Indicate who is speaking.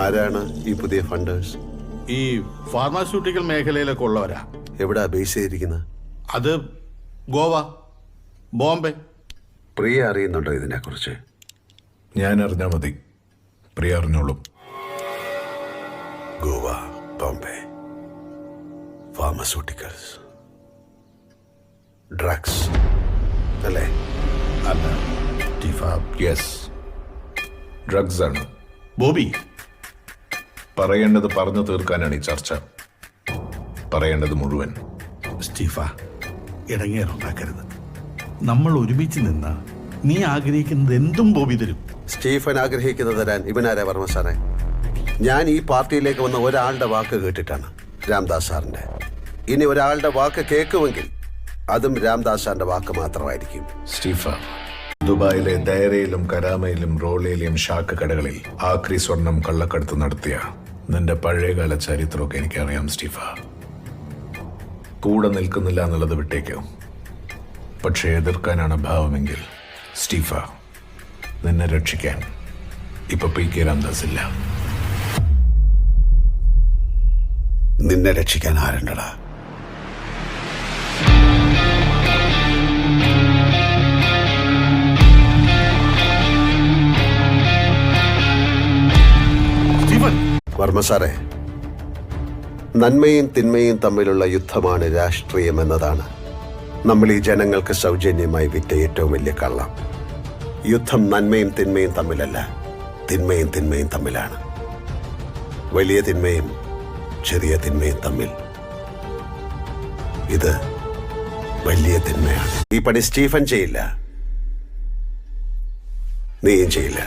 Speaker 1: ആരാണ് ഈ പുതിയ ഫണ്ടേഴ്സ്?
Speaker 2: ഈ ഫാർമാസ്യൂട്ടിക്കൽ മേഖലയിലൊക്കെ ഉള്ളവരാ.
Speaker 1: എവിടാ ബേസ് ചെയ്തിരിക്കുന്നത്?
Speaker 2: അത് ഗോവ, ബോംബെ.
Speaker 1: പ്രിയ അറിയുന്നുണ്ടോ ഇതിനെക്കുറിച്ച്?
Speaker 3: ഞാൻ അറിഞ്ഞാൽ മതി, പ്രിയ അറിഞ്ഞോളും.
Speaker 1: ഗോവ, ബോംബെ, ഫാർമസ്യൂട്ടിക്കൽസ്, ഡ്രഗ്സ് അല്ലേ?
Speaker 2: അല്ല സ്റ്റീഫ.
Speaker 3: യെസ്, ഡ്രഗ്സ് ആണ്.
Speaker 2: ബോബി,
Speaker 3: പറയേണ്ടത് പറഞ്ഞു തീർക്കാനാണ് ഈ ചർച്ച. പറയേണ്ടത് മുഴുവൻ.
Speaker 2: സ്റ്റീഫ, ഇടങ്ങേറുണ്ടാക്കരുത്. നമ്മൾ ഒരുമിച്ച് നിന്ന നീ ആഗ്രഹിക്കുന്നത് എന്തും ബോബി തരും.
Speaker 1: സ്റ്റീഫൻ ആഗ്രഹിക്കുന്നത് തരാൻ ഇവനാരാ വർമ്മ സാറേ? ഞാൻ ഈ പാർട്ടിയിലേക്ക് വന്ന ഒരാളുടെ വാക്ക് കേട്ടിട്ടാണ്, രാംദാസ് സാറിന്റെ. ഇനി ഒരാളുടെ വാക്ക് കേൾക്കുമെങ്കിൽ അതും രാംദാസ് സാറിന്റെ വാക്ക് മാത്രമായിരിക്കും.
Speaker 3: സ്റ്റീഫ, ദുബായിലെ ദയറയിലും കരാമയിലും റോളയിലും ഷാക്ക് കടകളിൽ ആക്രി സ്വർണം കള്ളക്കടത്ത് നടത്തിയ നിന്റെ പഴയകാല ചരിത്രമൊക്കെ എനിക്കറിയാം സ്റ്റീഫ. കൂടെ നിൽക്കുന്നില്ല എന്നുള്ളത് വിട്ടേക്കോ, പക്ഷെ എതിർക്കാനാണ് ഭാവമെങ്കിൽ സ്റ്റീഫ, നിന്നെ രക്ഷിക്കാൻ ഇപ്പൊ PK രാംദാസ് ഇല്ല.
Speaker 1: നിന്നെ രക്ഷിക്കാൻ ആരുണ്ടടാ? വർമ്മ സാറേ, നന്മയും തിന്മയും തമ്മിലുള്ള യുദ്ധമാണ് രാഷ്ട്രീയം എന്നതാണ് നമ്മൾ ഈ ജനങ്ങൾക്ക് സൗജന്യമായി വിറ്റ ഏറ്റവും വലിയ കള്ളം. യുദ്ധം നന്മയും തിന്മയും തമ്മിലല്ല, തിന്മയും തിന്മയും തമ്മിലാണ്. വലിയ തിന്മയും ചെറിയ തിന്മയും തമ്മിൽ. ഇത് വലിയ തിന്മയാണ്. ഈ പണി സ്റ്റീഫൻ ചെയ്യില്ല, നീയും ചെയ്യില്ല.